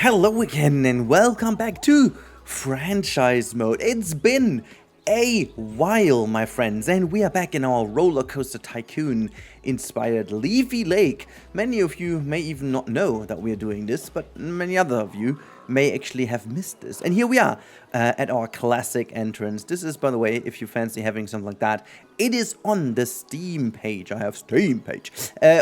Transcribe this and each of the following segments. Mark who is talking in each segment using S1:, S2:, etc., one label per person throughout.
S1: Hello again and welcome back to franchise mode. It's been a while, my friends, and we are back in our roller coaster tycoon inspired Leafy Lake. Many of you may even not know that we are doing this, but many other of you may actually have missed this. And here we are at our classic entrance. This is, by the way, if you fancy having something like that, it is on the Steam page. I have Steam page.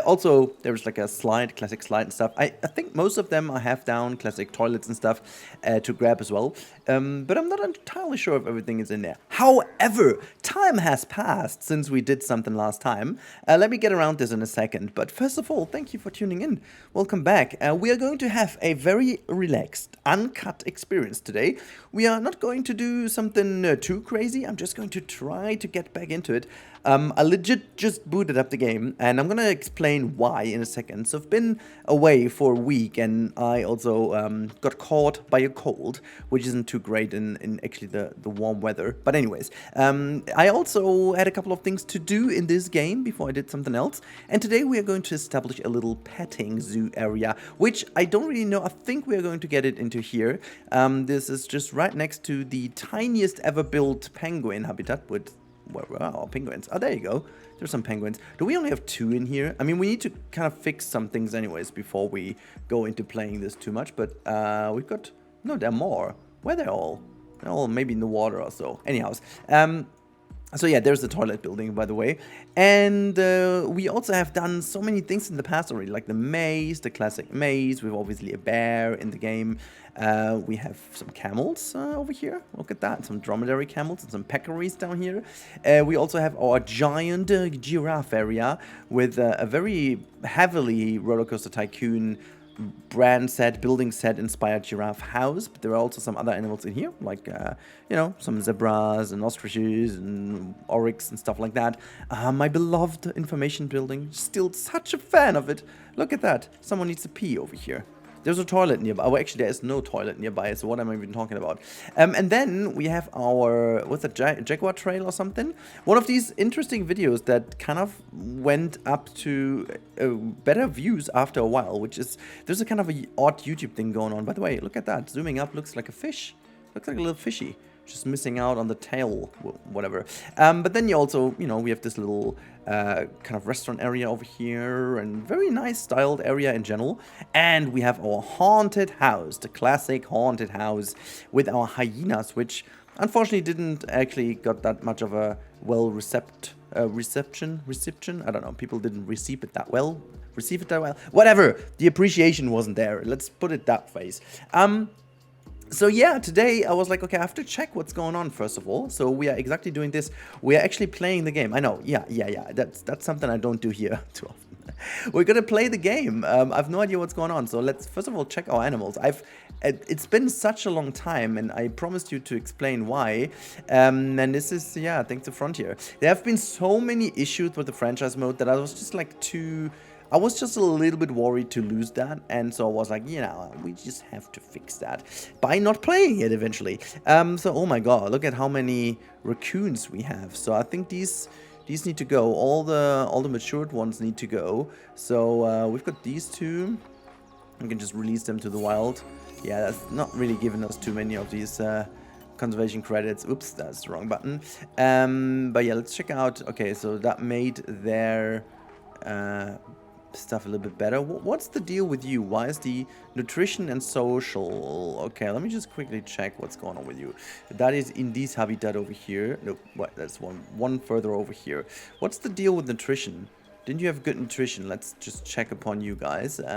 S1: Also, there's like a slide, classic slide and stuff. I think most of them I have down, classic toilets and stuff to grab as well. But I'm not entirely sure if everything is in there. However, time has passed since we did something last time. Let me get around this in a second. But first of all, thank you for tuning in. Welcome back. We are going to have a very relaxed, uncut experience today. We are not going to do something too crazy. I'm just going to try to get back into it. I legit just booted up the game, and I'm gonna explain why in a second. So I've been away for a week, and I also got caught by a cold, which isn't too great in actually the warm weather. But anyways, I also had a couple of things to do in this game before I did something else. And today we are going to establish a little petting zoo area, which I don't really know. I think we are going to get it into here. This is just right next to the tiniest ever built penguin habitat with... Where are our penguins? Oh, there you go. There's some penguins. Do we only have 2 in here? I mean, we need to kind of fix some things anyways before we go into playing this too much. But we've got... No, there are more. Where are they all? They're all maybe in the water or so. Anyhows. So yeah, there's the toilet building, by the way. And we also have done so many things in the past already, like the maze, the classic maze. We have obviously a bear in the game. We have some camels over here. Look at that. Some dromedary camels and some peccaries down here. We also have our giant giraffe area with a very heavily Roller Coaster Tycoon brand set, building set inspired giraffe house. But there are also some other animals in here, like you know, some zebras and ostriches and oryx and stuff like that. My beloved information building, still such a fan of it. Look at that. Someone needs to pee over here. There's a toilet nearby. Oh, actually, there is no toilet nearby, so what am I even talking about? And then we have our, what's that, Jaguar Trail or something? One of these interesting videos that kind of went up to better views after a while, which is, there's a kind of a odd YouTube thing going on. By the way, look at that. Zooming up, looks like a fish. Looks like a little fishy. Just missing out on the tail, whatever. But then you also, you know, we have this little kind of restaurant area over here, and very nice styled area in general. And we have our haunted house, the classic haunted house with our hyenas, which unfortunately didn't actually got that much of a well reception. I don't know. People didn't receive it that well. Whatever. The appreciation wasn't there. Let's put it that way. So yeah, today I was like, okay, I have to check what's going on first of all. So we are exactly doing this. We are actually playing the game. I know, yeah. That's something I don't do here too often. We're gonna play the game. I have no idea what's going on. So let's first of all check our animals. It's been such a long time, and I promised you to explain why. And this is, yeah, thanks to Frontier. There have been so many issues with the franchise mode that I was just like I was just a little bit worried to lose that, and so I was like, you know, we just have to fix that by not playing it eventually. So, oh my god, look at how many raccoons we have. So I think these need to go. All the matured ones need to go. So we've got these 2. We can just release them to the wild. Yeah, that's not really giving us too many of these conservation credits. Oops, that's the wrong button. But yeah, let's check out. Okay, so that made their stuff a little bit better. What's the deal with you? Why is the nutrition and social? Okay, let me just quickly check what's going on with you. That is in this habitat over here. No, what? That's one further over here. What's the deal with nutrition? Didn't you have good nutrition? Let's just check upon you guys. Let's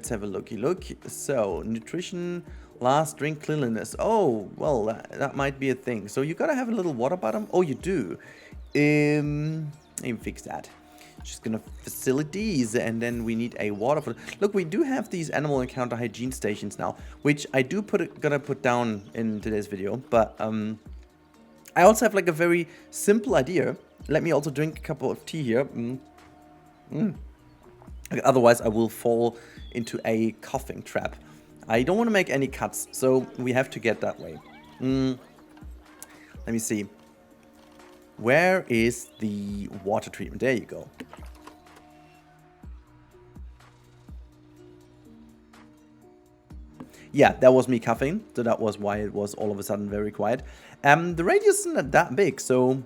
S1: have a looky look. So nutrition, last drink, cleanliness. Oh, well, that might be a thing. So you gotta have a little water bottom. Oh, you do. Let me fix that. Just gonna facilities, and then we need a water. Look, we do have these animal encounter hygiene stations now, which I do gonna put down in today's video. But I also have like a very simple idea. Let me also drink a cup of tea here. Otherwise, I will fall into a coughing trap. I don't want to make any cuts, so we have to get that way. Let me see. Where is the water treatment? There you go. Yeah, that was me coughing, so that was why it was all of a sudden very quiet. The radius isn't that big, so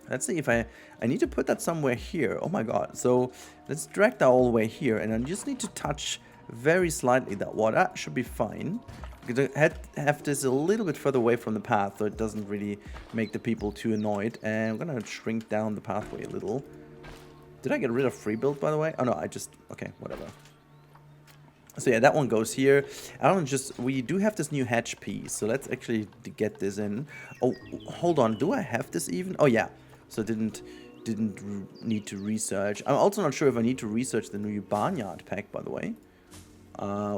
S1: let's see if I need to put that somewhere here. Oh my god. So let's drag that all the way here, and I just need to touch very slightly that water. That should be fine. I'm gonna have this a little bit further away from the path, so it doesn't really make the people too annoyed. And I'm gonna shrink down the pathway a little. Did I get rid of free build, by the way? Oh no, I just... okay, whatever. So yeah, that one goes here. I don't just... we do have this new hatch piece, so let's actually get this in. Oh, hold on. Do I have this even? Oh yeah. So didn't need to research. I'm also not sure if I need to research the new barnyard pack, by the way.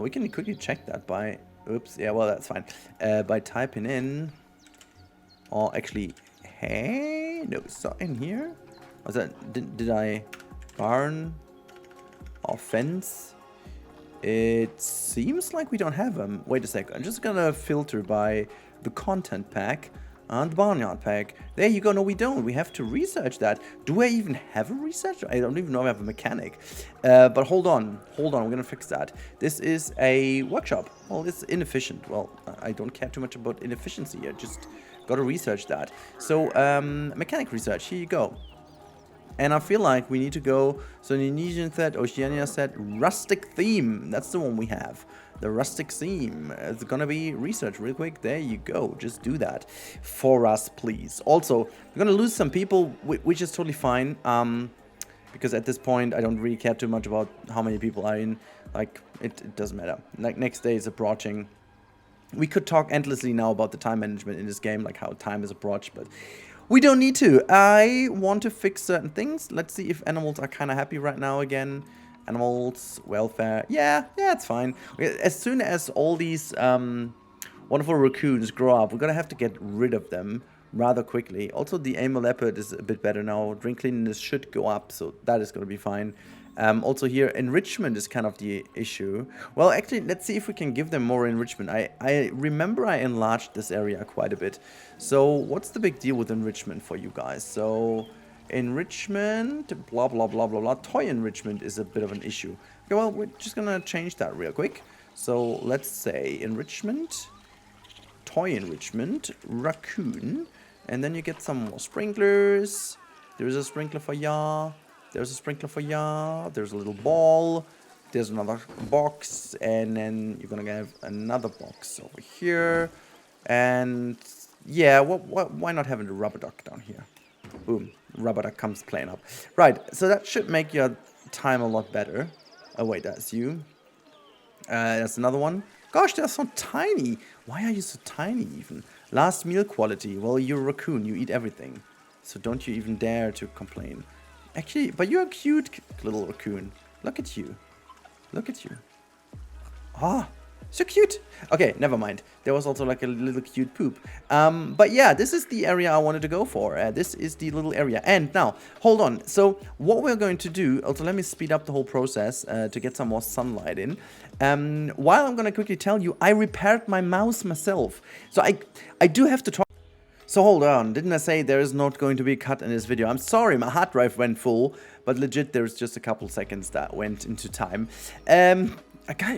S1: We can quickly check that by... oops, yeah, well, that's fine. By typing in... or actually... hey... no, it's not in here? Was that... did I... barn... or fence? It seems like we don't have them. Wait a second. I'm just gonna filter by the content pack and barnyard pack. There you go. No, we don't. We have to research that. Do I even have a research? I don't even know if I have a mechanic. But hold on. Hold on. We're gonna fix that. This is a workshop. Well, it's inefficient. Well, I don't care too much about inefficiency. I just gotta research that. So, mechanic research. Here you go. And I feel like we need to go, so Indonesian said, Oceania said, rustic theme. That's the one we have. The rustic theme. It's gonna be research real quick. There you go. Just do that for us, please. Also, we're gonna lose some people, which is totally fine. Because at this point, I don't really care too much about how many people are in. Like, it doesn't matter. Like, next day is approaching. We could talk endlessly now about the time management in this game, like how time is approached, but... we don't need to. I want to fix certain things. Let's see if animals are kind of happy right now again. Animals, welfare. Yeah, it's fine. As soon as all these wonderful raccoons grow up, we're going to have to get rid of them rather quickly. Also, the Amur leopard is a bit better now. Drink cleanliness should go up, so that is going to be fine. Also here, enrichment is kind of the issue. Well, actually, let's see if we can give them more enrichment. I remember I enlarged this area quite a bit. So, what's the big deal with enrichment for you guys? So, enrichment, blah, blah, blah, blah, blah. Toy enrichment is a bit of an issue. Okay, well, we're just gonna change that real quick. So, let's say enrichment, toy enrichment, raccoon. And then you get some more sprinklers. There's a sprinkler for ya. There's a sprinkler for ya. There's a little ball. There's another box. And then you're gonna have another box over here. And yeah, why not having the rubber duck down here? Boom. Rubber duck comes playing up. Right, so that should make your time a lot better. Oh wait, that's you. That's another one. Gosh, they're so tiny. Why are you so tiny even? Last meal quality. Well, you're a raccoon. You eat everything. So don't you even dare to complain. Actually, but you're a cute little raccoon. Look at you. Look at you. Ah, so cute. Okay, never mind. There was also like a little cute poop. But yeah, this is the area I wanted to go for. This is the little area. And now, hold on. So what we're going to do, also let me speed up the whole process to get some more sunlight in. While I'm going to quickly tell you, I repaired my mouse myself. So I do have to talk. So hold on, didn't I say there is not going to be a cut in this video? I'm sorry, my hard drive went full, but legit there's just a couple seconds that went into time. I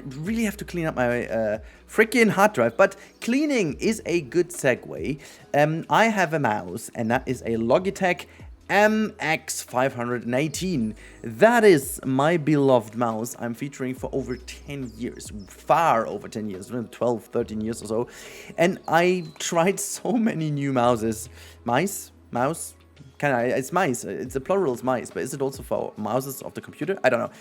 S1: really have to clean up my freaking hard drive, but cleaning is a good segue. I have a mouse, and that is a Logitech MX518. That is my beloved mouse I'm featuring for over 10 years, far over 10 years, 12, 13 years or so. And I tried so many new mouses. Mouse? It's mice. It's a plural, it's mice, but is it also for mouses of the computer? I don't know.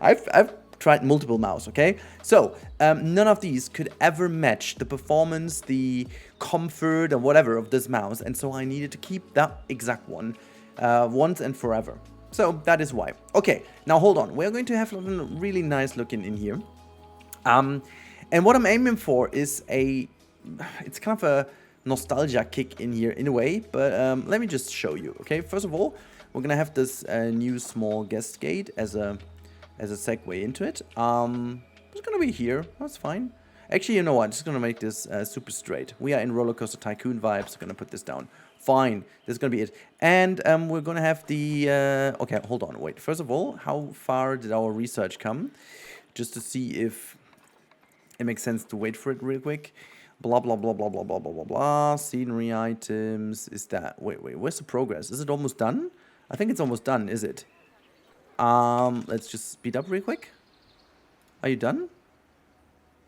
S1: I've tried multiple mouse, okay? So, none of these could ever match the performance, the comfort, or whatever of this mouse, and so I needed to keep that exact one once and forever. So, that is why. Okay, now hold on. We're going to have a really nice look in here. And what I'm aiming for is it's kind of a nostalgia kick in here in a way, but let me just show you, okay? First of all, we're gonna have this new small guest gate as a segue into it. It's gonna be here. That's fine. Actually, you know what? I'm just gonna make this super straight. We are in Roller Coaster Tycoon vibes. Gonna put this down. Fine. This is gonna be it. And we're gonna have the. Okay, hold on. Wait. First of all, how far did our research come? just to see if it makes sense to wait for it real quick. Blah, blah, blah, blah, blah, blah, blah, blah, blah. Scenery items. Is that... Wait, where's the progress? Is it almost done? I think it's almost done, is it? Let's just speed up real quick. Are you done?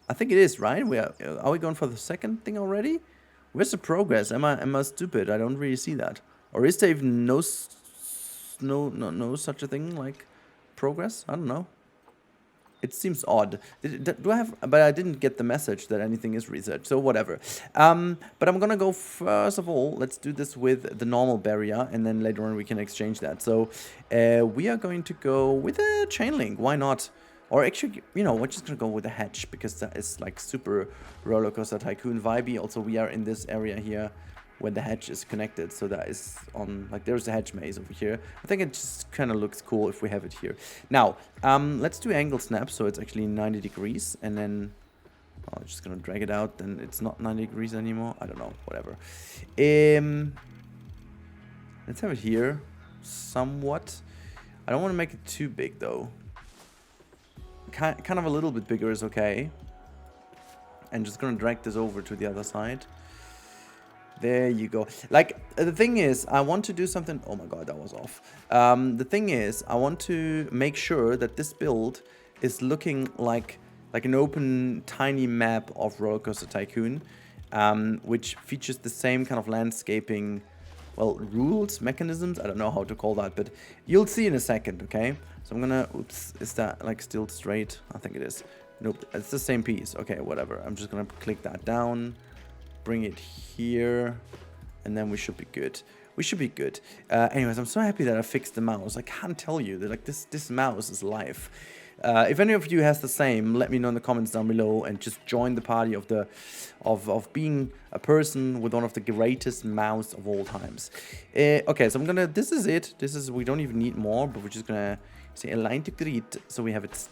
S1: I think it is, right? Are we going for the second thing already? Where's the progress? Am I stupid? I don't really see that. Or is there even no such a thing like progress? I don't know. It seems odd. Do I have... But I didn't get the message that anything is researched, so whatever. But I'm gonna go, first of all, let's do this with the normal barrier, and then later on we can exchange that. So we are going to go with a chain link. Why not? Or actually, you know, we're just gonna go with a hatch, because that is like super roller coaster tycoon vibey. Also, we are in this area here when the hatch is connected, so that is on, like, there's a hatch maze over here. I think it just kind of looks cool if we have it here. Now, let's do angle snap, so it's actually 90 degrees, and then I'm just gonna drag it out, then it's not 90 degrees anymore. I don't know, whatever. Let's have it here, somewhat. I don't want to make it too big, though. Kind of a little bit bigger is okay. And just gonna drag this over to the other side. There you go. Like, the thing is, I want to do something... Oh my god, that was off. The thing is, I want to make sure that this build is looking like an open, tiny map of Roller Coaster Tycoon, which features the same kind of landscaping, well, rules, mechanisms, I don't know how to call that, but you'll see in a second, okay? So I'm gonna... Oops, is that, like, still straight? I think it is. Nope, it's the same piece. Okay, whatever. I'm just gonna click that down. Bring it here, and then we should be good. We should be good. Anyways, I'm so happy that I fixed the mouse. I can't tell you that, like, this mouse is life. If any of you has the same, let me know in the comments down below, and just join the party of being a person with one of the greatest mouse of all times. Okay, so I'm gonna... This is it. We don't even need more, but we're just gonna say align to grid, so we have it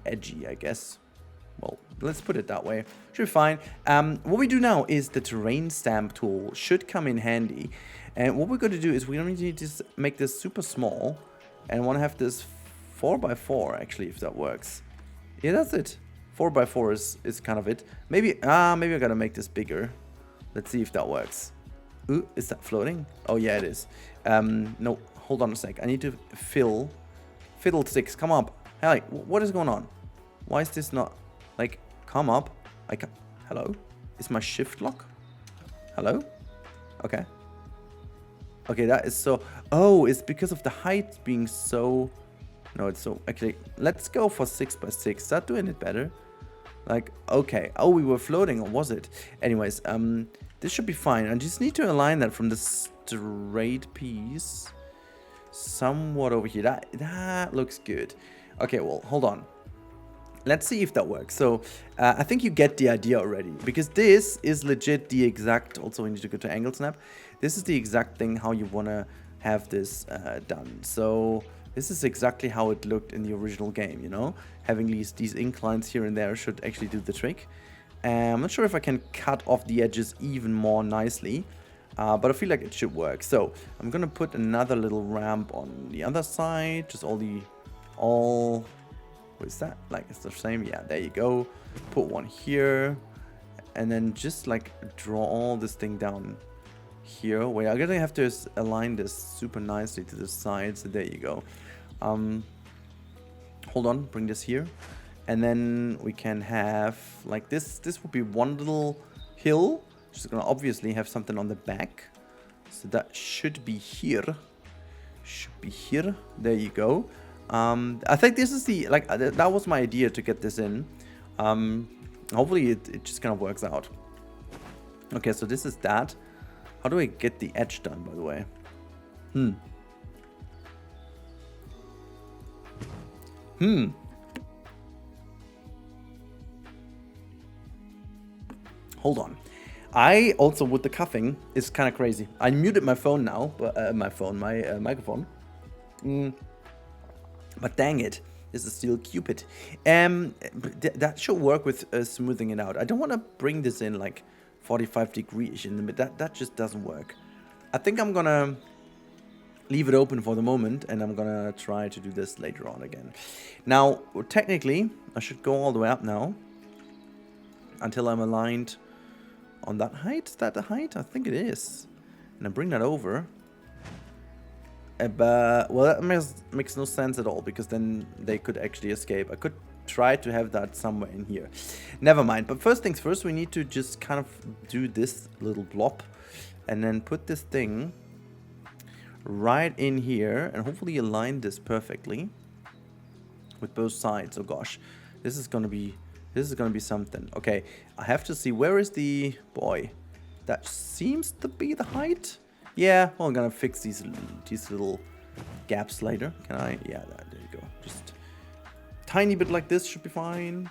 S1: edgy, I guess. Well, let's put it that way. Should be fine. What we do now is the terrain stamp tool should come in handy. And what we're going to do is we're going to need to make this super small. And I want to have this 4x4, actually, if that works. Yeah, that's it. 4x4 is kind of it. Maybe I got to make this bigger. Let's see if that works. Ooh, is that floating? Oh, yeah, it is. No, hold on a sec. I need to Fiddlesticks, come up. Hey, what is going on? Why is this not... Like, come up. I can... Hello? Is my shift lock? Hello? Okay. Okay, that is so... Oh, it's because of the height being so... No, it's so... Actually, let's go for 6x6. Is that doing it better? Like, okay. Oh, we were floating, or was it? Anyways, this should be fine. I just need to align that from the straight piece somewhat over here. That looks good. Okay, well, hold on. Let's see if that works. So, I think you get the idea already. Because this is legit the exact... Also, we need to go to angle snap. This is the exact thing how you want to have this done. So, this is exactly how it looked in the original game, you know? Having these inclines here and there should actually do the trick. I'm not sure if I can cut off the edges even more nicely. But I feel like it should work. So, I'm going to put another little ramp on the other side. Just all... What is that? Like, it's the same? Yeah, there you go. Put one here. And then just, like, draw all this thing down here. Wait, I'm gonna have to align this super nicely to the side. So there you go. Hold on. Bring this here. And then we can have, like, this. This would be one little hill. Just gonna obviously have something on the back. So that should be here. Should be here. There you go. I think this is the, like, that was my idea to get this in. Hopefully it just kind of works out. Okay, so this is that. How do I get the edge done, by the way? Hold on. I also, with the cuffing, is kind of crazy. I muted my phone now, but my microphone. But dang it, this is still Cupid. That should work with smoothing it out. I don't want to bring this in like 45 degrees in the mid. That just doesn't work. I think I'm gonna leave it open for the moment, and I'm gonna try to do this later on again. Now, technically, I should go all the way up now until I'm aligned on that height. Is that the height? I think it is. And I bring that over. But, well, that makes no sense at all, because then they could actually escape. I could try to have that somewhere in here. Never mind. But first things first, we need to just kind of do this little blob and then put this thing right in here and hopefully align this perfectly with both sides. Oh gosh, this is gonna be something. Okay, I have to see, where is the boy? That seems to be the height. Yeah, well, I'm gonna fix these little gaps later. Can I? Yeah, there you go. Just tiny bit like this should be fine.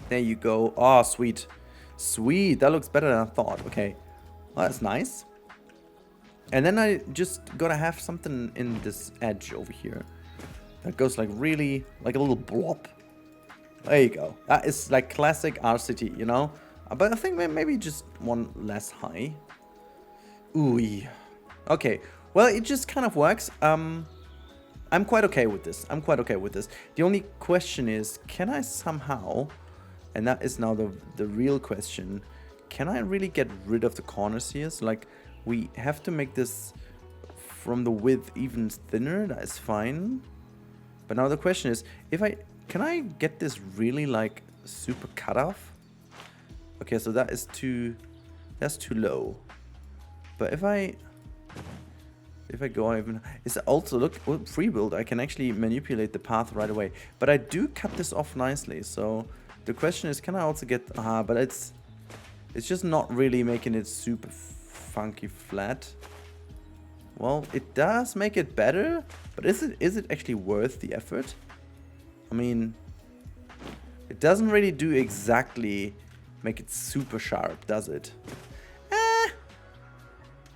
S1: There you go. Oh, sweet. Sweet, that looks better than I thought. Okay, well, that's nice. And then I just gotta have something in this edge over here that goes like really, like a little blob. There you go. That is like classic RCT, you know? But I think maybe just one less high. Ooh. Okay, well, it just kind of works. I'm quite okay with this. The only question is, can I somehow, and that is now the real question, can I really get rid of the corners here? So like, we have to make this from the width even thinner. That is fine. But now the question is, can I get this really like super cut off? Okay, so that's too low. But if I go even, it's also, look, free build, I can actually manipulate the path right away. But I do cut this off nicely. So the question is, can I also get, but it's just not really making it super funky flat. Well, it does make it better, but is it actually worth the effort? I mean, it doesn't really do exactly make it super sharp, does it?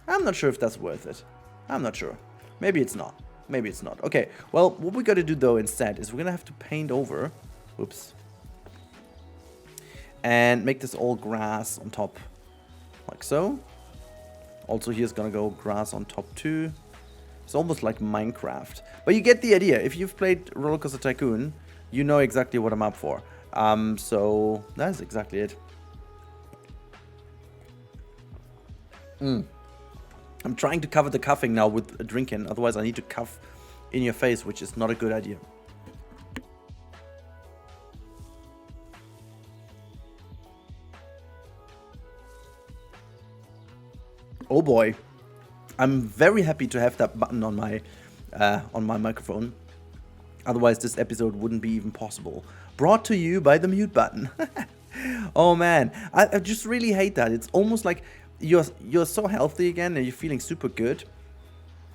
S1: I'm not sure if that's worth it. I'm not sure. Maybe it's not. Maybe it's not. Okay, well, what we gotta do though instead is we're gonna have to paint over, whoops, and make this all grass on top, like so. Also, here's gonna go grass on top too. It's almost like Minecraft. But you get the idea. If you've played Roller Coaster Tycoon, you know exactly what I'm up for. So that's exactly it. I'm trying to cover the coughing now with a drinking. Otherwise, I need to cough in your face, which is not a good idea. Oh boy, I'm very happy to have that button on my microphone. Otherwise, this episode wouldn't be even possible. Brought to you by the mute button. Oh man, I just really hate that. It's almost like you're so healthy again and you're feeling super good,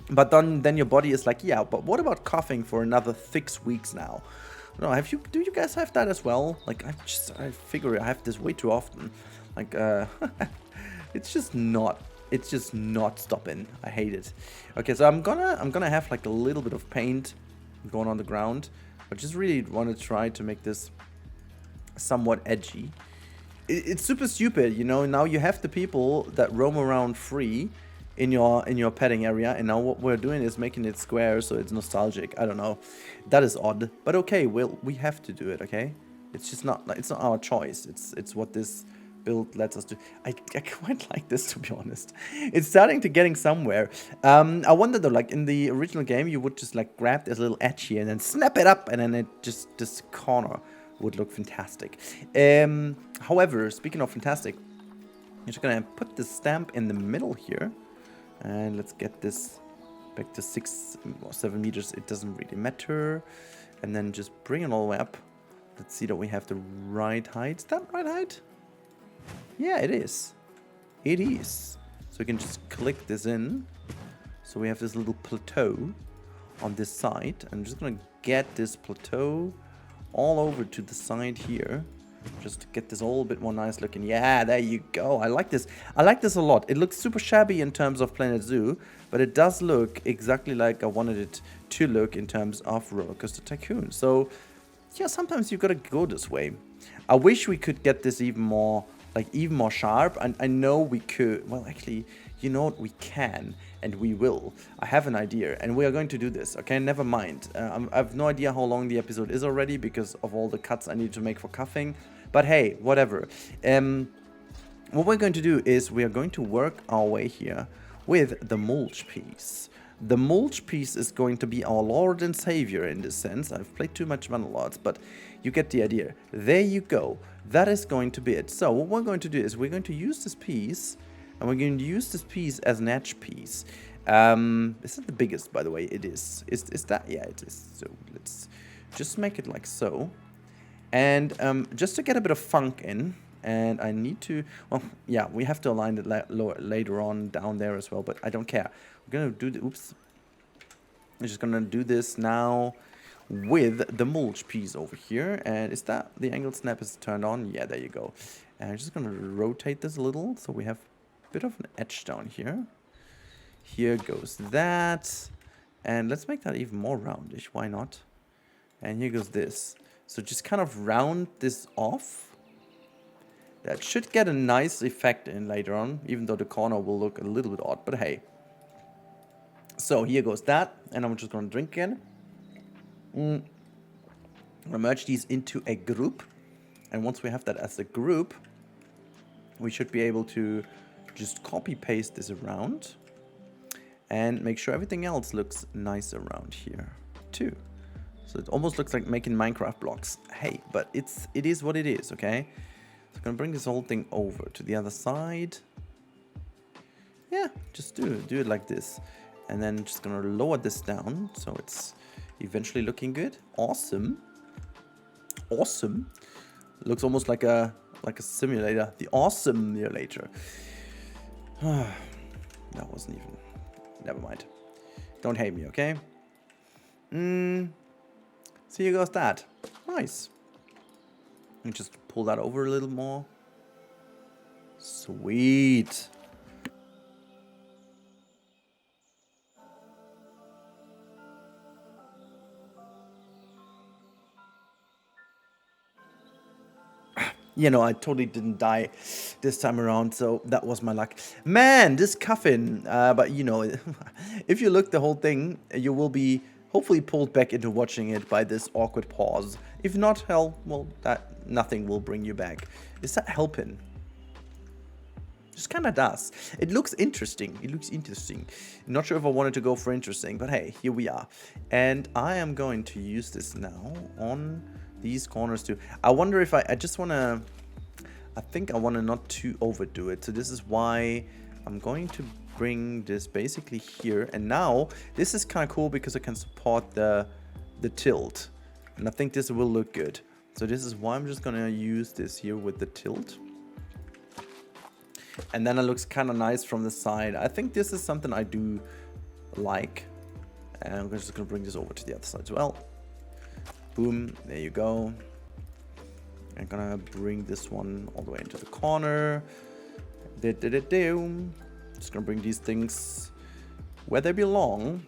S1: but then your body is like, yeah, but what about coughing for another 6 weeks now? No, do you guys have that as well? Like, I figure I have this way too often. Like, it's just not stopping. I hate it. Okay, so I'm gonna have like a little bit of paint going on the ground. I just really want to try to make this somewhat edgy. It's super stupid, you know. Now you have the people that roam around free in your petting area, and now what we're doing is making it square so it's nostalgic. I don't know. That is odd, but okay. We have to do it. Okay, it's not our choice. It's what this build lets us do. I quite like this, to be honest. It's starting to getting somewhere. I wonder though, like in the original game, you would just like grab this little edge here and then snap it up, and then this corner would look fantastic. However, speaking of fantastic, I'm just gonna put the stamp in the middle here, and let's get this back to 6 or 7 meters. It doesn't really matter, and then just bring it all the way up. Let's see that we have the right height. Is that right height? Yeah, it is. It is. So we can just click this in. So we have this little plateau on this side. I'm just gonna get this plateau all over to the side here, just to get this all a bit more nice looking. Yeah, there you go. I like this. I like this a lot. It looks super shabby in terms of Planet Zoo, but it does look exactly like I wanted it to look in terms of Roller Coaster Tycoon. So yeah, sometimes you gotta go this way. I wish we could get this even more like even more sharp. And I know we could, well, actually, you know what, we can, and we will. I have an idea, and we are going to do this, okay? Never mind. I have no idea how long the episode is already because of all the cuts I need to make for cuffing. But hey, whatever. What we're going to do is we are going to work our way here with the mulch piece. The mulch piece is going to be our Lord and Savior in this sense. I've played too much Vanillords, but you get the idea. There you go. That is going to be it. So what we're going to do is we're going to use this piece, and we're going to use this piece as an edge piece. Is it the biggest, by the way? It is. Is that? Yeah, it is. So let's just make it like so. And just to get a bit of funk in, and I need to, well, yeah, we have to align it later on down there as well, but I don't care. We're going to do the, oops. I'm just going to do this now with the mulch piece over here. And is that, the angle snap is turned on? Yeah, there you go. And I'm just going to rotate this a little, so we have a bit of an edge down here. Here goes that. And let's make that even more roundish, why not? And here goes this. So just kind of round this off. That should get a nice effect in later on, even though the corner will look a little bit odd, but hey. So here goes that, and I'm just going to drink again. I'm going to merge these into a group, and once we have that as a group, we should be able to just copy paste this around and make sure everything else looks nice around here too. So it almost looks like making Minecraft blocks. Hey, but it is what it is, okay? So I'm gonna bring this whole thing over to the other side. Yeah, just do it like this. And then just gonna lower this down so it's eventually looking good. Awesome. Awesome. Looks almost like a simulator. The awesome simulator. That wasn't even. Never mind. Don't hate me, okay? So here goes that. Nice. And just pull that over a little more. Sweet. You know, I totally didn't die this time around, so that was my luck. Man, this coffin. But, you know, if you look the whole thing, you will be hopefully pulled back into watching it by this awkward pause. If not, hell, well, that nothing will bring you back. Is that helping? Just kind of does. It looks interesting. It looks interesting. Not sure if I wanted to go for interesting, but hey, here we are. And I am going to use this now on these corners too. I wonder if I just want to, I think I want to not too overdo it. So this is why I'm going to bring this basically here. And now this is kind of cool because I can support the tilt. And I think this will look good. So this is why I'm just going to use this here with the tilt. And then it looks kind of nice from the side. I think this is something I do like. And I'm just going to bring this over to the other side as well. Boom, there you go. I'm gonna bring this one all the way into the corner. Just gonna bring these things where they belong.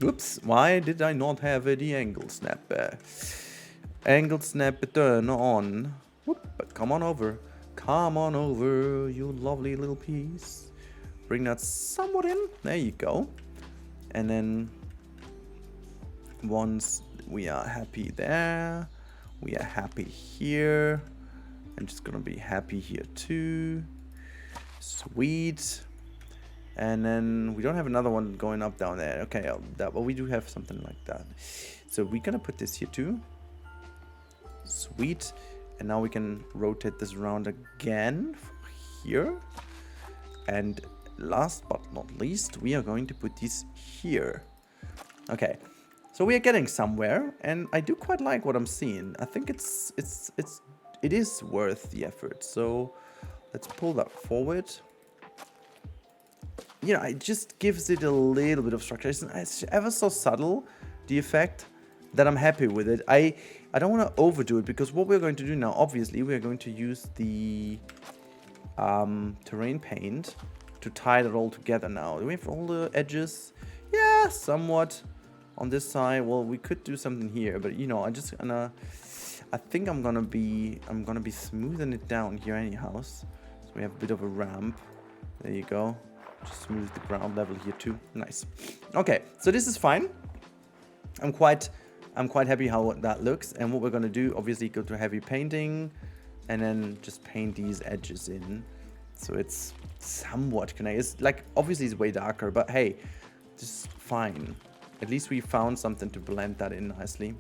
S1: Oops, why did I not have the angle snap? Angle snap turn on. Whoop, but come on over. Come on over, you lovely little piece. Bring that somewhat in. There you go. And then once we are happy there, we are happy here. I'm just gonna be happy here too. Sweet. And then we don't have another one going up down there. Okay, but we do have something like that. So we're gonna put this here too. Sweet. And now we can rotate this around again here. And last but not least, we are going to put these here. Okay. So we are getting somewhere, and I do quite like what I'm seeing. I think it is worth the effort. So let's pull that forward. You know, it just gives it a little bit of structure. It's ever so subtle, the effect, that I'm happy with it. I don't want to overdo it, because what we're going to do now, obviously, we're going to use the terrain paint to tie it all together now. Do we have all the edges? Yeah, somewhat. On this side, well, we could do something here, but you know, I think I'm gonna be smoothing it down here anyhow. So we have a bit of a ramp. There you go. Just smooth the ground level here too. Nice. Okay, so this is fine. I'm quite happy how that looks. And what we're gonna do, obviously, go to heavy painting, and then just paint these edges in, so it's somewhat connected. It's like, obviously it's way darker, but hey, just fine. At least we found something to blend that in nicely.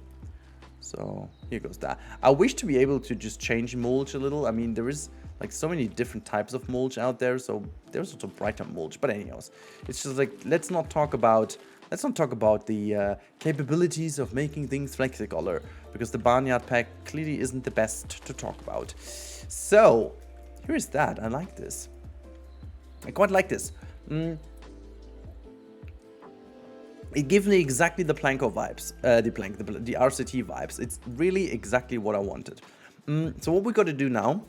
S1: So here goes that. I wish to be able to just change mulch a little. I mean, there is like so many different types of mulch out there. So there's also brighter mulch. But anyways, it's just like, let's not talk about the capabilities of making things flexicolor, because the barnyard pack clearly isn't the best to talk about. So here is that. I like this. I quite like this. It gives me exactly the Planko vibes, the RCT vibes. It's really exactly what I wanted. So what we got to do now,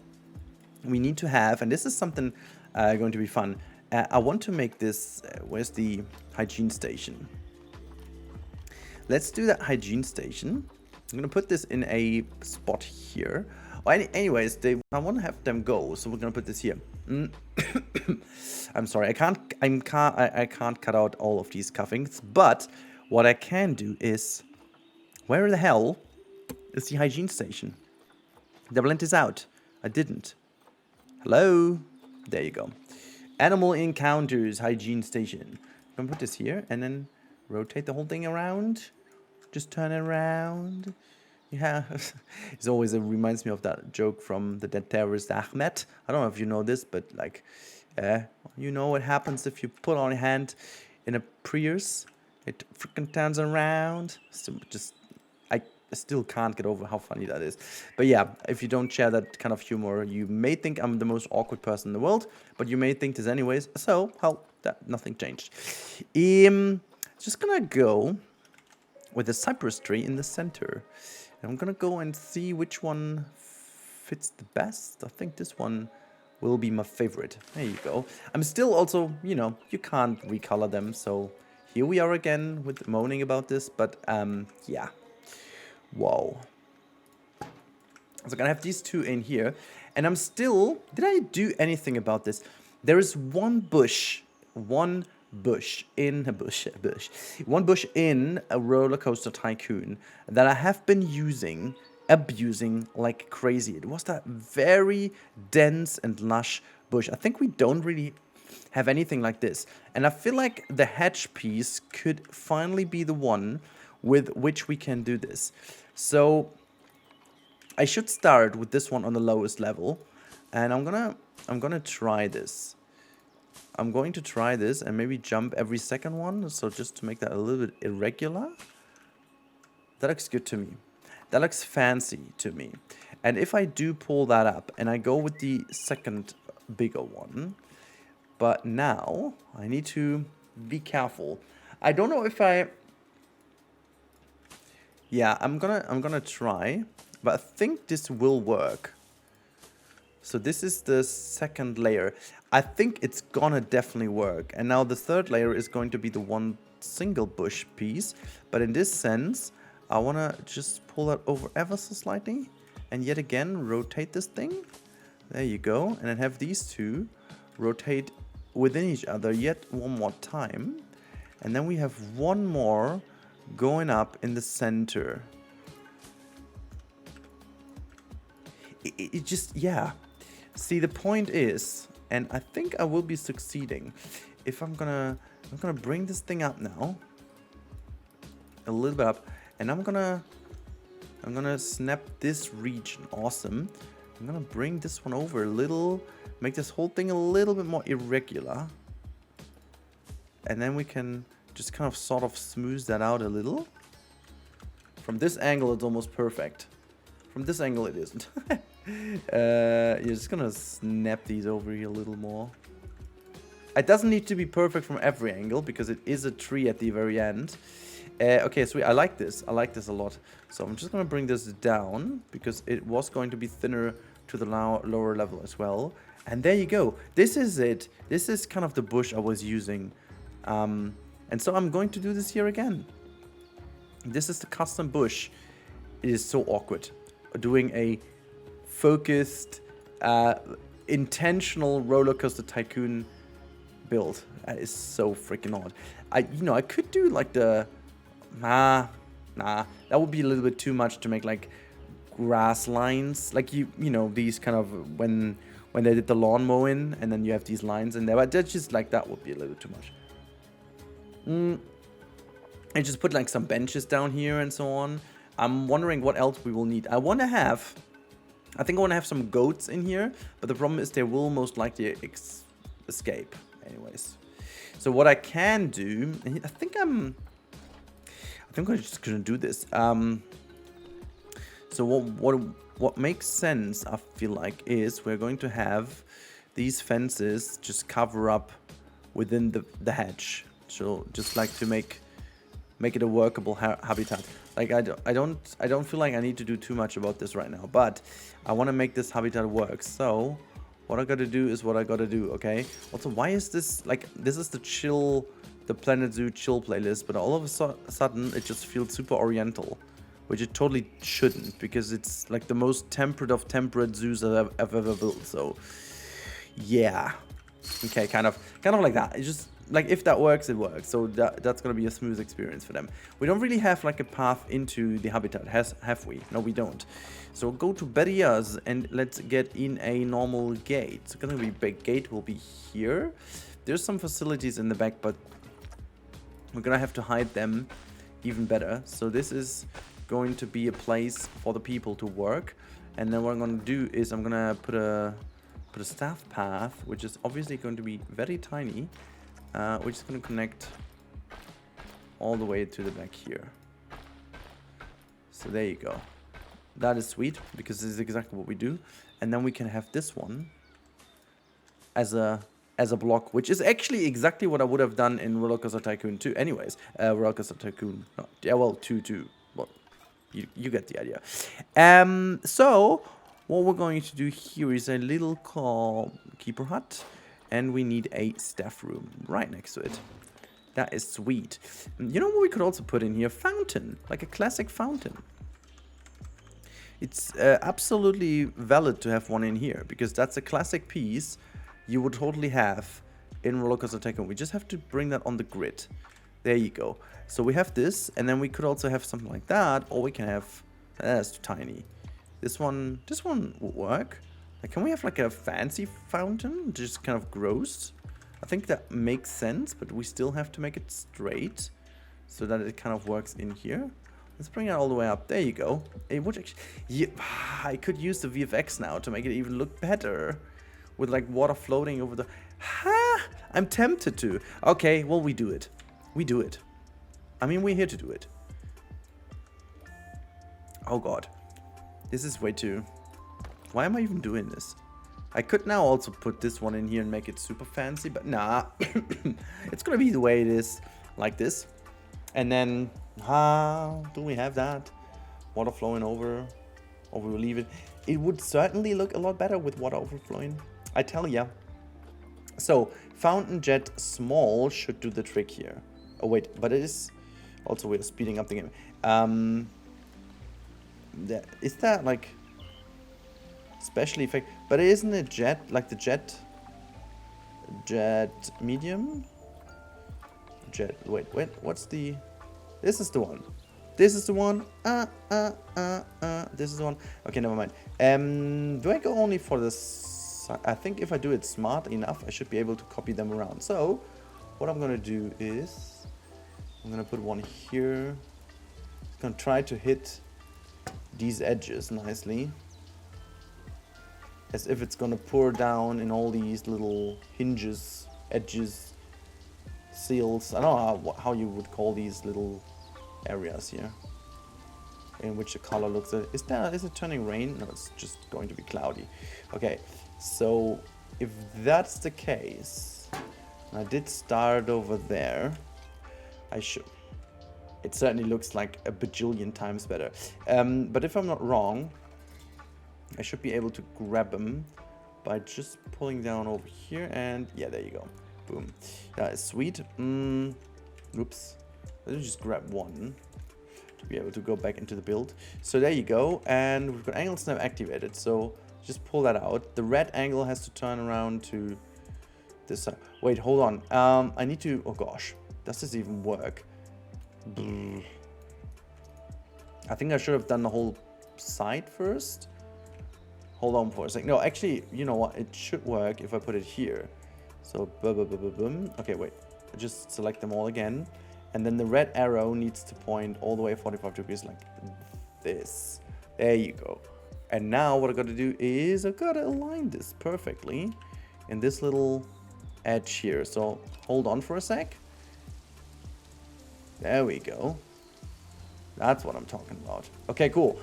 S1: we need to have, and this is something going to be fun. I want to make this, where's the hygiene station? Let's do that hygiene station. I'm going to put this in a spot here. Well, anyways, I want to have them go, so we're going to put this here. I'm sorry, I can't cut out all of these cuffings, but what I can do is, where the hell is the hygiene station? The blend is out. I didn't. Hello? There you go. Animal encounters hygiene station. I'm gonna put this here and then rotate the whole thing around. Just turn it around. Yeah, it reminds me of that joke from the dead terrorist Ahmed. I don't know if you know this, but like, you know what happens if you put on your hand in a Prius? It freaking turns around. So I still can't get over how funny that is. But yeah, if you don't share that kind of humor, you may think I'm the most awkward person in the world, but you may think this anyways. So, hell, nothing changed. Just gonna go with the cypress tree in the center. And I'm gonna go and see which one fits the best. I think this one will be my favorite. There you go. I'm still also, you know, you can't recolor them, so here we are again with moaning about this, but yeah. Whoa. So I'm gonna have these two in here, and I'm still, did I do anything about this? There is one bush in a Roller Coaster Tycoon that I have been abusing like crazy. It was that very dense and lush bush. I think we don't really have anything like this, and I feel like the hedge piece could finally be the one with which we can do this. So I should start with this one on the lowest level, and I'm gonna try this. I'm going to try this and maybe jump every second one, so just to make that a little bit irregular. That looks good to me. That looks fancy to me. And if I do pull that up and I go with the second bigger one, but now I need to be careful. I don't know if yeah, I'm gonna try, but I think this will work. So this is the second layer. I think it's gonna definitely work. And now the third layer is going to be the one single bush piece. But in this sense, I wanna just pull that over ever so slightly. And yet again, rotate this thing. There you go. And then have these two rotate within each other yet one more time. And then we have one more going up in the center. It just, yeah. See, the point is, and I think I will be succeeding, if I'm gonna bring this thing up now, a little bit up, and I'm gonna snap this region. Awesome. I'm gonna bring this one over a little, make this whole thing a little bit more irregular, and then we can just kind of sort of smooth that out a little. From this angle, it's almost perfect. From this angle, it isn't. You're just gonna snap these over here a little more. It doesn't need to be perfect from every angle because it is a tree at the very end. Okay, sweet. I like this. I like this a lot. So I'm just gonna bring this down because it was going to be thinner to the lower level as well. And there you go. This is it. This is kind of the bush I was using. And so I'm going to do this here again. This is the custom bush. It is so awkward. doing a focused, intentional roller coaster tycoon build. That is so freaking odd. I could do like the nah, that would be a little bit too much to make like grass lines, like you know, these kind of when they did the lawn mowing, and then you have these lines in there. But that's just like, that would be a little bit too much. I just put like some benches down here and so on. I'm wondering what else we will need. I think I want to have some goats in here, but the problem is they will most likely escape anyways. So what I can do, I think I'm just gonna do this. So what makes sense, I feel like, is we're going to have these fences just cover up within the hedge. So just like to make it a workable habitat. Like I don't feel like I need to do too much about this right now, but I want to make this habitat work. So what I gotta do is what I gotta do, okay? Also, why is this, like, this is the Planet Zoo chill playlist, but all of a sudden it just feels super oriental, which it totally shouldn't, because it's like the most temperate of temperate zoos I've ever built. So yeah, okay, kind of like that. It's just like, if that works, it works. So that's gonna be a smooth experience for them. We don't really have like a path into the habitat, have we? No, we don't. So go to barriers and let's get in a normal gate. So gonna be big gate will be here. There's some facilities in the back, but we're gonna have to hide them even better. So this is going to be a place for the people to work. And then what I'm gonna do is I'm gonna put a staff path, which is obviously going to be very tiny, which is going to connect all the way to the back here. So there you go. That is sweet, because this is exactly what we do. And then we can have this one as a block, which is actually exactly what I would have done in Roller Coaster Tycoon 2 anyways. Roller Coaster Tycoon, yeah, well, 2. Well, you get the idea. So what we're going to do here is a little keeper hut, and we need a staff room right next to it. That is sweet. You know what we could also put in here? Fountain, like a classic fountain. It's absolutely valid to have one in here, because that's a classic piece you would totally have in Roller Coaster Tycoon. We just have to bring that on the grid. There you go. So we have this, and then we could also have something like that, or we can have, that's too tiny. This one would work. Like, can we have like a fancy fountain, just kind of gross? I think that makes sense, but we still have to make it straight so that it kind of works in here. Let's bring it all the way up. There you go. It would actually, yeah, I could use the VFX now to make it even look better, with like water floating over the. I'm tempted to. Okay, well, we do it. We do it. I mean, we're here to do it. Oh god, this is way too. Why am I even doing this? I could now also put this one in here and make it super fancy, but nah. It's gonna be the way it is, like this. And then, do we have that? Water flowing over, or we will leave it. It would certainly look a lot better with water overflowing, I tell ya. So, fountain jet small should do the trick here. Oh wait, but it is, also we're speeding up the game. Is that like special effect? But isn't it jet, like the jet medium? Wait, what's the, this is the one. This is the one. This is the one. Okay, never mind. Do I go only for this? I think if I do it smart enough, I should be able to copy them around. So, what I'm gonna do is, I'm gonna put one here. I'm gonna try to hit these edges nicely, as if it's gonna pour down in all these little hinges, edges, seals. I don't know how you would call these little areas here, in which the color looks. Is it turning rain? No, it's just going to be cloudy. Okay, so if that's the case, and I did start over there, I should. It certainly looks like a bajillion times better. But if I'm not wrong, I should be able to grab them by just pulling down over here, and yeah, there you go. Boom. That is sweet. Oops. Let me just grab one. to be able to go back into the build. So there you go, and we've got angle snap activated, so just pull that out. The red angle has to turn around to this side. Wait, hold on. I need to, oh gosh, does this even work? I think I should have done the whole side first. Hold on for a second. No, actually, you know what? It should work if I put it here. So, boom. Okay, wait. I just select them all again. And then the red arrow needs to point all the way 45 degrees like this. There you go. And now what I got to do is I got to align this perfectly in this little edge here. So, hold on for a sec. There we go. That's what I'm talking about. Okay, cool.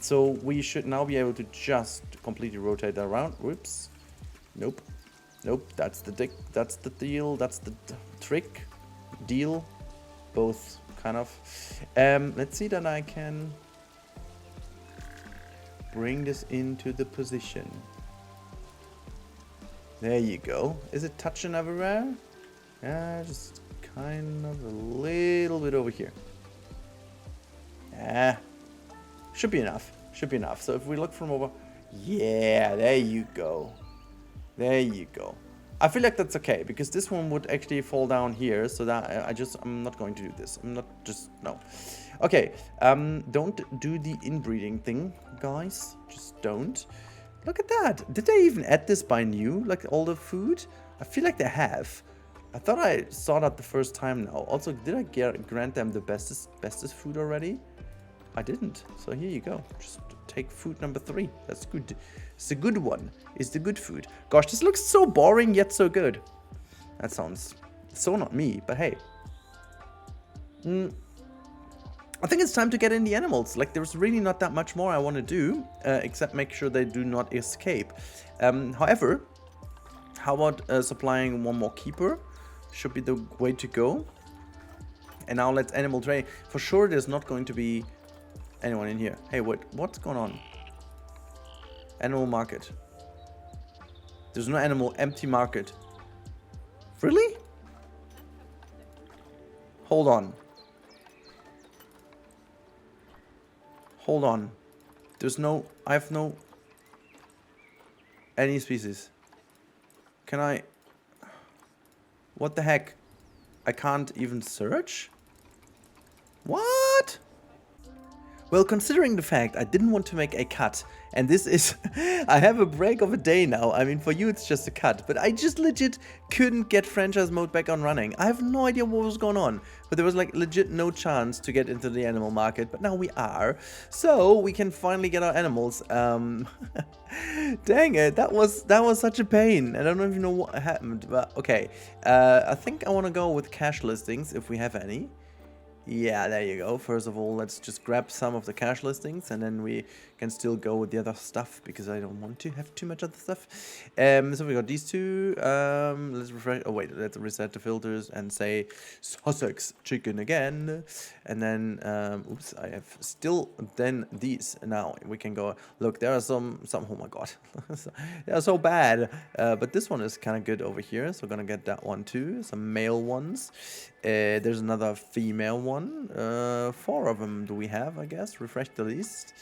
S1: So we should now be able to just completely rotate that around. Whoops. Nope. Nope. That's the deal. That's the trick. Deal. Both, kind of. Let's see that I can bring this into the position. There you go. Is it touching everywhere? Yeah, just kind of a little bit over here. Yeah, should be enough. Should be enough. So if we look from over, yeah, there you go. There you go. I feel like that's okay because this one would actually fall down here. So that I'm not going to do this. I'm not just, no. Okay, don't do the inbreeding thing, guys. Just don't. Look at that. Did they even add this by new, like all the food? I feel like they have. I thought I saw that the first time now. Also, did I grant them the bestest food already? I didn't. So here you go. Just take food number 3. That's good. It's a good one. It's the good food. Gosh, this looks so boring yet so good. That sounds so not me, but hey. I think it's time to get in the animals. Like, there's really not that much more I want to do, except make sure they do not escape. However, how about supplying one more keeper? Should be the way to go. And now let's animal train. For sure, there's not going to be anyone in here. Hey, what's going on? Animal market. There's no animal empty market. Really? Hold on. Hold on. There's no, I have no any species. Can I? What the heck? I can't even search? What? Well, considering the fact I didn't want to make a cut, and this is, I have a break of a day now. I mean, for you it's just a cut, but I just legit couldn't get franchise mode back on running. I have no idea what was going on, but there was like legit no chance to get into the animal market, but now we are. So we can finally get our animals. Dang it, that was such a pain. I don't even know what happened, but okay. I think I want to go with cash listings if we have any. Yeah, there you go. First of all, let's just grab some of the cash listings and then we can still go with the other stuff because I don't want to have too much other stuff. So we got these two. Let's refresh. Oh, wait, let's reset the filters and say Sussex chicken again. And then, oops, I have still then these. Now we can go. Look, there are some, oh my God, they are so bad. But this one is kind of good over here. So we're going to get that one too. Some male ones. There's another female one. 4 of them do we have, I guess. Refresh the list.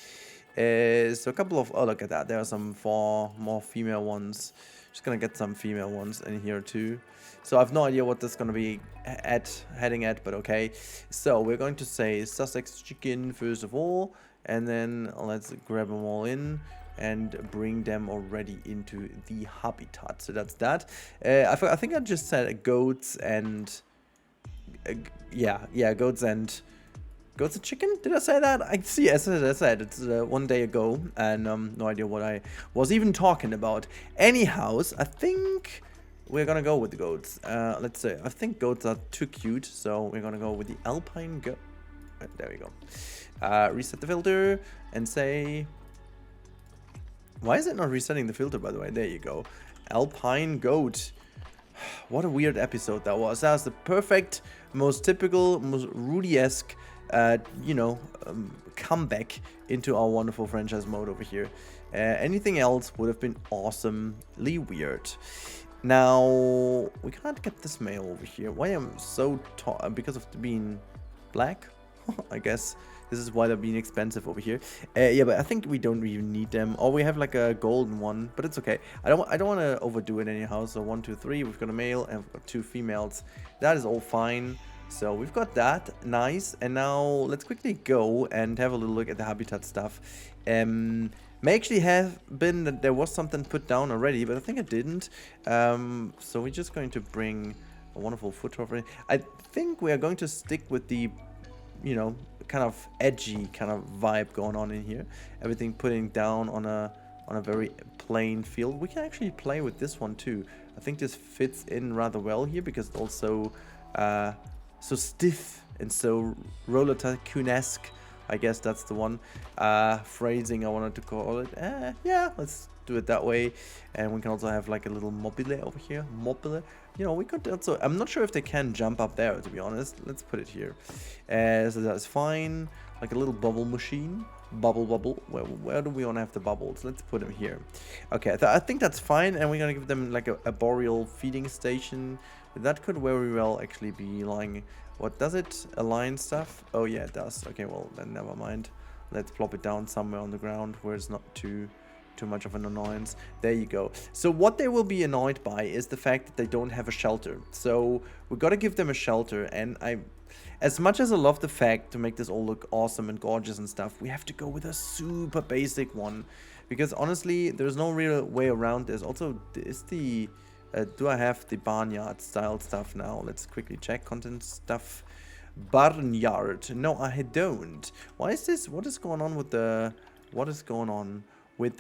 S1: So a couple of, oh, look at that. There are some 4 more female ones. Just gonna get some female ones in here too. So I have no idea what this is gonna be heading at, but okay. So we're going to say Sussex chicken first of all, and then let's grab them all in and bring them already into the habitat. So that's that. I think I just said goats and yeah, goats and chicken. Did I say that? I see. As I said, it's one day ago, and no idea what I was even talking about. Anyhow, I think we're gonna go with the goats. Let's say I think goats are too cute, so we're gonna go with the alpine goat. There we go. Reset the filter and say. Why is it not resetting the filter? By the way, there you go. Alpine goat. What a weird episode that was. That was the perfect, most typical, most Rudy-esque, comeback into our wonderful franchise mode over here. Anything else would have been awesomely weird. Now, we can't get this male over here. Why am I so tall? Because of being black? I guess. This is why they're being expensive over here. Yeah, but I think we don't even need them. Or we have like a golden one, but it's okay. I don't want to overdo it anyhow. So 1, 2, 3. We've got a male and we've got 2 females. That is all fine. So we've got that. Nice. And now let's quickly go and have a little look at the habitat stuff. May actually have been that there was something put down already, but I think it didn't. So we're just going to bring a wonderful foot over. I think we are going to stick with the, you know, kind of edgy kind of vibe going on in here. Everything putting down on a very plain field. We can actually play with this one too. I think this fits in rather well here because it's also so stiff and so roller tycoon-esque. I guess that's the one phrasing I wanted to call it. Yeah, let's do it that way. And we can also have like a little mobile over here. Mobile. You know, we could also... I'm not sure if they can jump up there, to be honest. Let's put it here. So that's fine. Like a little bubble machine. Bubble. Where do we want to have the bubbles? Let's put them here. Okay, I think that's fine. And we're going to give them like a boreal feeding station. That could very well actually be lying... What does it align stuff? Oh yeah, it does. Okay, well then never mind. Let's plop it down somewhere on the ground where it's not too much of an annoyance. There you go. So what they will be annoyed by is the fact that they don't have a shelter. So we got to give them a shelter. And as much as I love the fact to make this all look awesome and gorgeous and stuff, we have to go with a super basic one because honestly, there's no real way around this. Also, is the do I have the barnyard style stuff now? Let's quickly check content stuff. Barnyard. No, I don't. Why is this? What is going on with the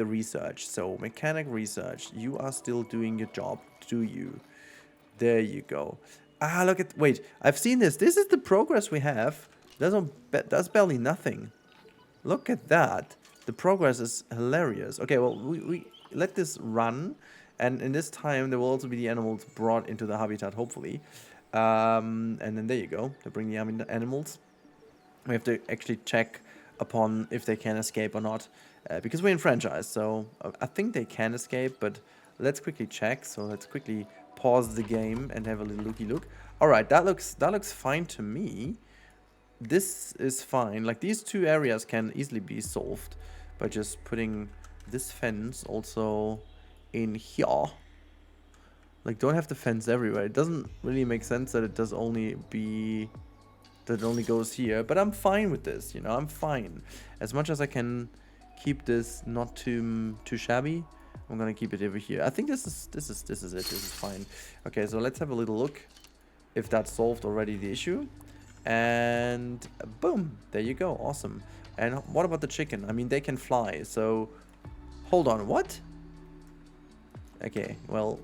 S1: research? So mechanic research. You are still doing your job, do you? There you go. Ah, look at... Wait, I've seen this. This is the progress we have. That's barely nothing. Look at that. The progress is hilarious. Okay, well, we let this run. And in this time, there will also be the animals brought into the habitat, hopefully. And then there you go. They bring the animals. We have to actually check upon if they can escape or not. Because we're in franchise, so I think they can escape. But let's quickly check. So let's quickly pause the game and have a little looky look. All right, that looks fine to me. This is fine. Like these two areas can easily be solved by just putting this fence also in here. Like, don't have the fence everywhere. It doesn't really make sense that it does only be... that it only goes here. But I'm fine with this, you know. I'm fine. As much as I can keep this not too shabby, I'm gonna keep it over here. I think this is it. This is fine. Okay, so let's have a little look if that solved already the issue. And boom, there you go. Awesome. And what about the chicken? I mean, they can fly. So hold on. What? Okay, well,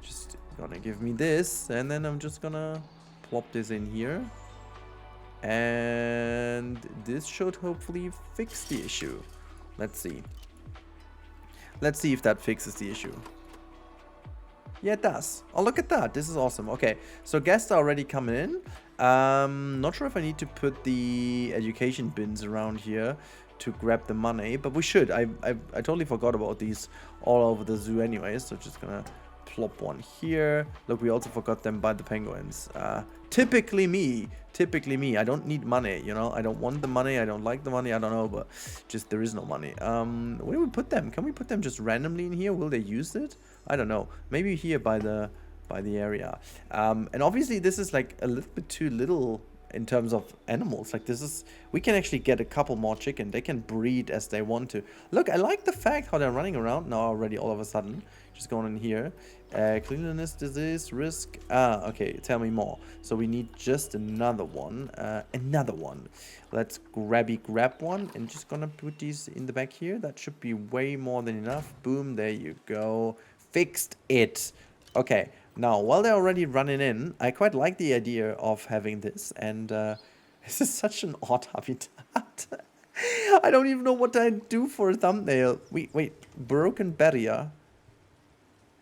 S1: just gonna give me this, and then I'm just gonna plop this in here. And this should hopefully fix the issue. Let's see. Let's see if that fixes the issue. Yeah, it does. Oh, look at that. This is awesome. Okay, so guests are already coming in. Not sure if I need to put the education bins around here to grab the money, but we should. I totally forgot about these all over the zoo anyway, so just gonna plop one here. Look, we also forgot them by the penguins. Typically me. I don't need money, you know. I don't want the money. I don't like the money. I don't know, but just there is no money. Where do we put them? Can we put them just randomly in here? Will they use it? I don't know. Maybe here by the area. And obviously this is like a little bit too little in terms of animals. Like this is, we can actually get a couple more chicken. They can breed as they want to. Look, I like the fact how they're running around now already all of a sudden. Just going in here. Cleanliness, disease, risk. Okay, tell me more. So we need just another one. Let's grab one and just gonna put these in the back here. That should be way more than enough. Boom, there you go. Fixed it. Okay. Now, while they're already running in, I quite like the idea of having this, and this is such an odd habitat. I don't even know what I do for a thumbnail. Wait, broken barrier.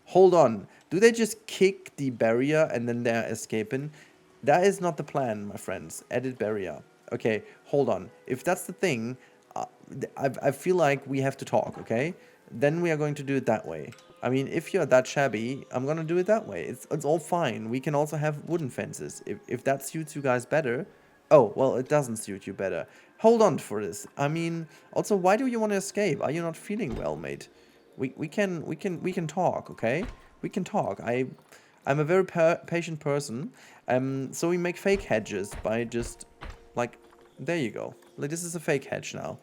S1: Hold on. Do they just kick the barrier and then they're escaping? That is not the plan, my friends. Edit barrier. Okay, hold on. If that's the thing, I feel like we have to talk, okay? Then we are going to do it that way. I mean, if you're that shabby, I'm gonna do it that way. It's all fine. We can also have wooden fences. If that suits you guys better, Oh, well, it doesn't suit you better. Hold on for this. I mean, also, why do you want to escape? Are you not feeling well, mate? We can talk, okay? We can talk. I'm a very patient person. So we make fake hedges by just, like, there you go. Like, this is a fake hedge now.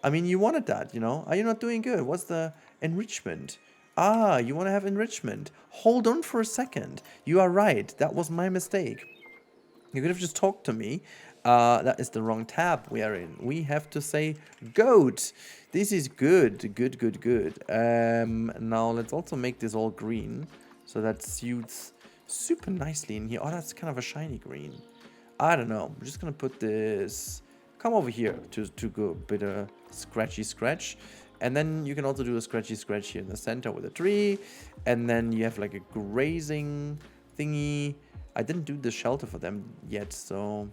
S1: I mean, you wanted that, you know? Are you not doing good? What's the enrichment? Ah, you want to have enrichment. Hold on for a second. You are right. That was my mistake. You could have just talked to me. That is the wrong tab we are in. We have to say goat. This is good. Good, good, good. Now let's also make this all green. So that suits super nicely in here. Oh, that's kind of a shiny green. I don't know. I'm just going to put this... Come over here to go a bit of scratchy scratch. And then you can also do a scratchy scratch here in the center with a tree. And then you have like a grazing thingy. I didn't do the shelter for them yet, so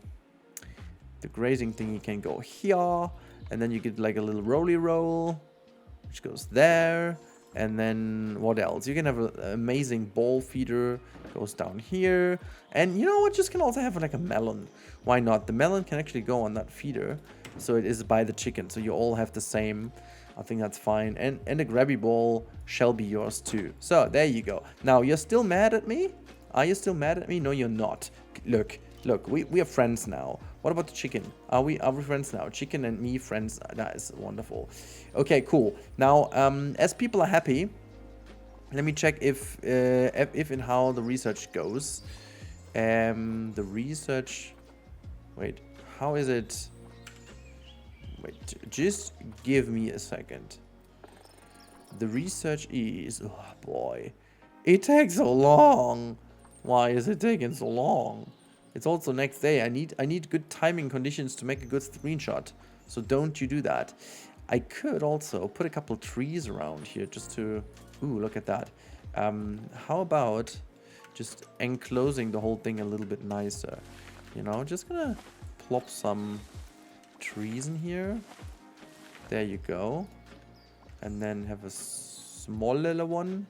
S1: the grazing thingy can go here, and then you get like a little roly roll, which goes there, and then what else? You can have an amazing ball feeder, goes down here, and you know what? Just can also have like a melon. Why not? The melon can actually go on that feeder, so it is by the chicken, so you all have the same. I think that's fine, and the grabby ball shall be yours too. So there you go. Now you're still mad at me? Are you still mad at me? No, you're not. Look, we are friends now. What about the chicken? Are we friends now? Chicken and me friends. That is wonderful. Okay, cool. Now, as people are happy, let me check if and how the research goes. The research. Wait, how is it? Wait, just give me a second. The research is. Oh boy, it takes so long. Why is it taking so long? It's also next day. I need good timing conditions to make a good screenshot. So don't you do that. I could also put a couple trees around here just to... Ooh, look at that. How about just enclosing the whole thing a little bit nicer? You know, just gonna plop some trees in here. There you go. And then have a small little one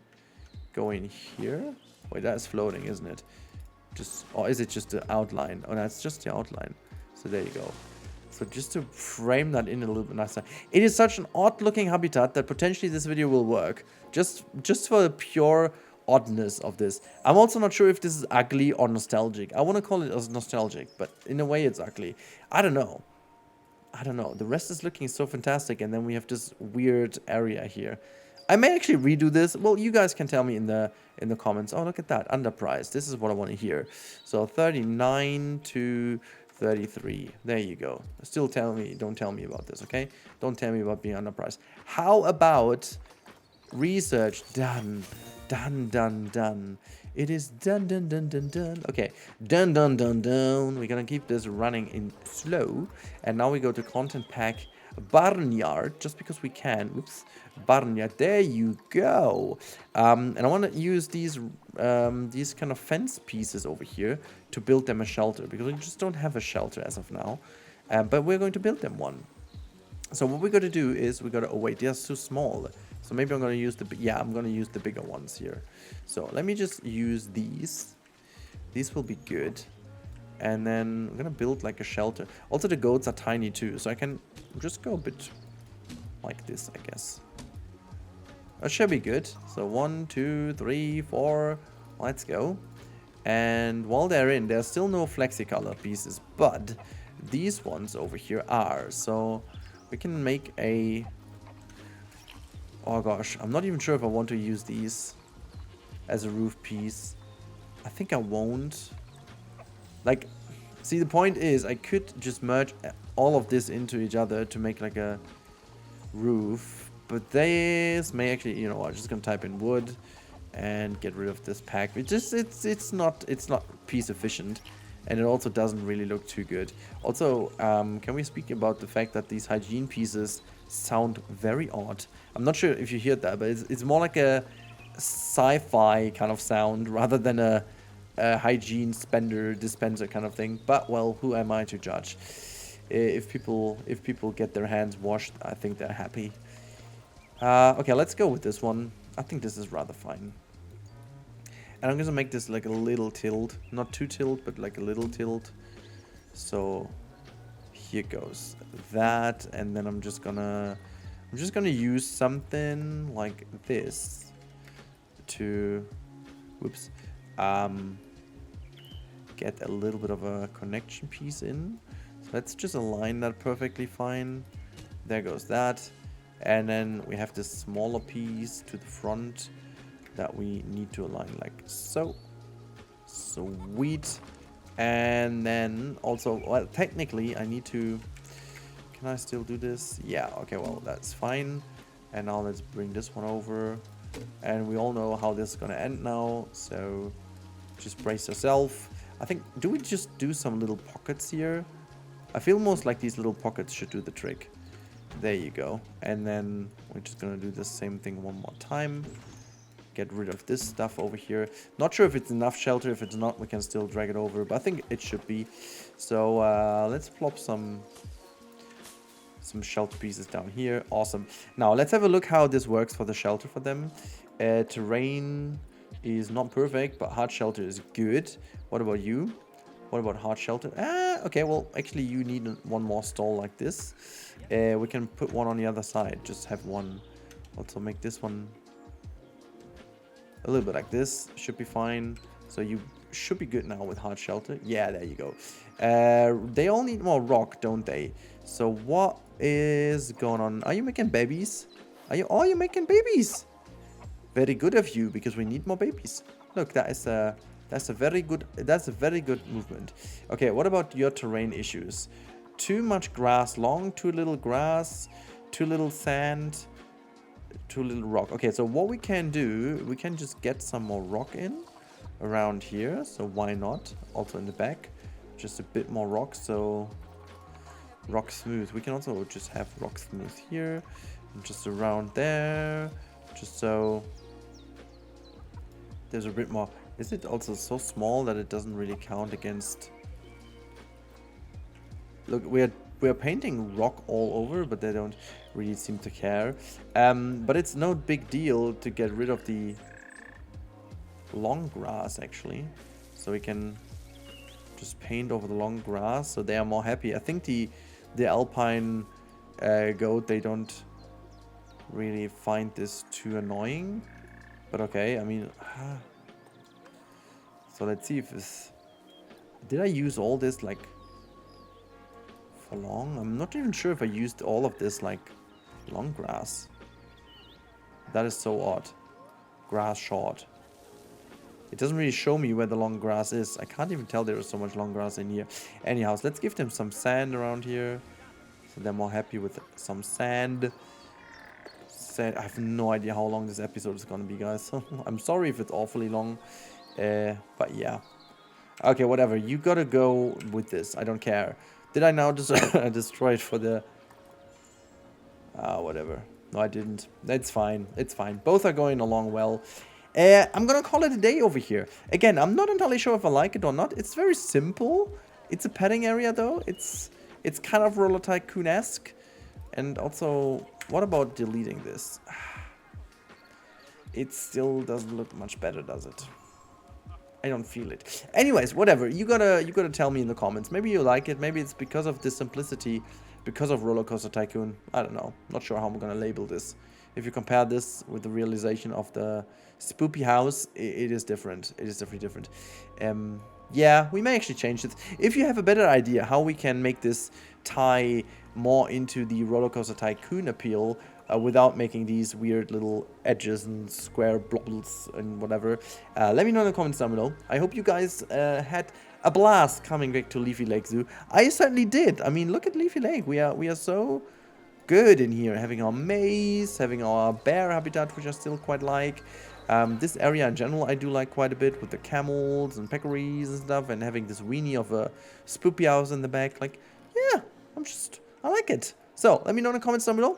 S1: go in here. Wait, that's floating, isn't it? Just, or is it just the outline? Oh, that's just the outline. So there you go. So just to frame that in a little bit nicer. It is such an odd looking habitat that potentially this video will work. Just for the pure oddness of this. I'm also not sure if this is ugly or nostalgic. I want to call it as nostalgic, but in a way it's ugly. I don't know. The rest is looking so fantastic, and then we have this weird area here. I may actually redo this. Well, you guys can tell me in the comments. Oh, look at that. Underpriced. This is what I want to hear. So 39 to 33. There you go. Still don't tell me about this, okay? Don't tell me about being underpriced. How about research done? Done. It is done. Okay, done. We're gonna keep this running in slow. And now we go to content pack barnyard, just because we can. Oops. Barnyard, there you go. And I want to use these kind of fence pieces over here to build them a shelter, because we just don't have a shelter as of now. But we're going to build them one. So what we're going to do is oh wait, they're too small. So maybe I'm going to use I'm going to use the bigger ones here. So let me just use these. These will be good. And then I'm going to build like a shelter. Also, the goats are tiny too, so I can just go a bit like this, I guess. That should be good. So 1, 2, 3, 4. Let's go. And while they're in, there's still no flexicolor pieces, but these ones over here are. So we can make a... Oh gosh, I'm not even sure if I want to use these as a roof piece. I think I won't. Like, see, the point is I could just merge all of this into each other to make like a roof. But this may actually, you know, I'm just gonna type in wood and get rid of this pack. It's not piece efficient, and it also doesn't really look too good. Also, can we speak about the fact that these hygiene pieces sound very odd? I'm not sure if you heard that, but it's more like a sci-fi kind of sound rather than a hygiene dispenser kind of thing. But well, who am I to judge? If people get their hands washed, I think they're happy. Okay, let's go with this one. I think this is rather fine. And I'm gonna make this like a little tilt, not too tilt, but like a little tilt. So here goes that, and then I'm just gonna use something like this to, whoops, get a little bit of a connection piece in. So let's just align that perfectly fine. There goes that. And then we have this smaller piece to the front that we need to align like so. Sweet. And then also, well, technically I need to, can I still do this? Yeah, okay, well, that's fine. And now let's bring this one over. And we all know how this is gonna end now, so just brace yourself. I think, do we just do some little pockets here? I feel most like these little pockets should do the trick. There you go. And then we're just gonna do the same thing one more time. Get rid of this stuff over here. Not sure if it's enough shelter. If it's not, we can still drag it over, but I think it should be. So let's plop some shelter pieces down here. Awesome. Now let's have a look how this works for the shelter for them. Terrain is not perfect, but hard shelter is good. What about you? What about hard shelter? Okay, well, actually you need one more stall like this. We can put one on the other side. Just have one. Also make this one a little bit like this. Should be fine. So you should be good now with hard shelter. Yeah, there you go. They all need more rock, don't they? So what is going on? Are you making babies? Are you making babies? Very good of you, because we need more babies. Look, that's a very good movement. Okay, what about your terrain issues? Too much grass long, too little grass, too little sand, too little rock. Okay, so what we can do, we can just get some more rock in around here. So why not? Also in the back, just a bit more rock. So rock smooth. We can also just have rock smooth here, and just around there, just so there's a bit more. Is it also so small that it doesn't really count against? Look, we're painting rock all over, but they don't really seem to care. But it's no big deal to get rid of the long grass, actually. So we can just paint over the long grass, so they are more happy. I think the alpine goat, they don't really find this too annoying. But okay, I mean, so let's see if this, did I use all this like for long? I'm not even sure if I used all of this like long grass. That is so odd. Grass short. It doesn't really show me where the long grass is. I can't even tell there is so much long grass in here. Anyhow, so let's give them some sand around here, so they're more happy with some sand. I have no idea how long this episode is gonna be, guys. I'm sorry if it's awfully long, but yeah. Okay, whatever. You gotta go with this. I don't care. Did I now just destroy it for the? Whatever. No, I didn't. It's fine. It's fine. Both are going along well. I'm gonna call it a day over here. Again, I'm not entirely sure if I like it or not. It's very simple. It's a petting area though. It's kind of Roller Tycoon-esque. And also, what about deleting this? It still doesn't look much better, does it? I don't feel it. Anyways, whatever. You gotta tell me in the comments. Maybe you like it. Maybe it's because of the simplicity, because of Roller Coaster Tycoon. I don't know. Not sure how I'm gonna label this. If you compare this with the realization of the Spoopy house, it is different. It is definitely different. Yeah, we may actually change it. If you have a better idea how we can make this tie more into the Roller Coaster Tycoon appeal, without making these weird little edges and square blobs and whatever, let me know in the comments down below. I hope you guys had a blast coming back to Leafy Lake Zoo. I certainly did. I mean, look at Leafy Lake. We are so good in here, having our maze, having our bear habitat, which I still quite like. This area in general I do like quite a bit, with the camels and peccaries and stuff, and having this weenie of a spoopy house in the back. Like, yeah, I like it. So let me know in the comments down below.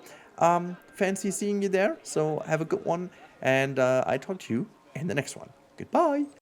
S1: Fancy seeing you there. So have a good one, and I talk to you in the next one. Goodbye.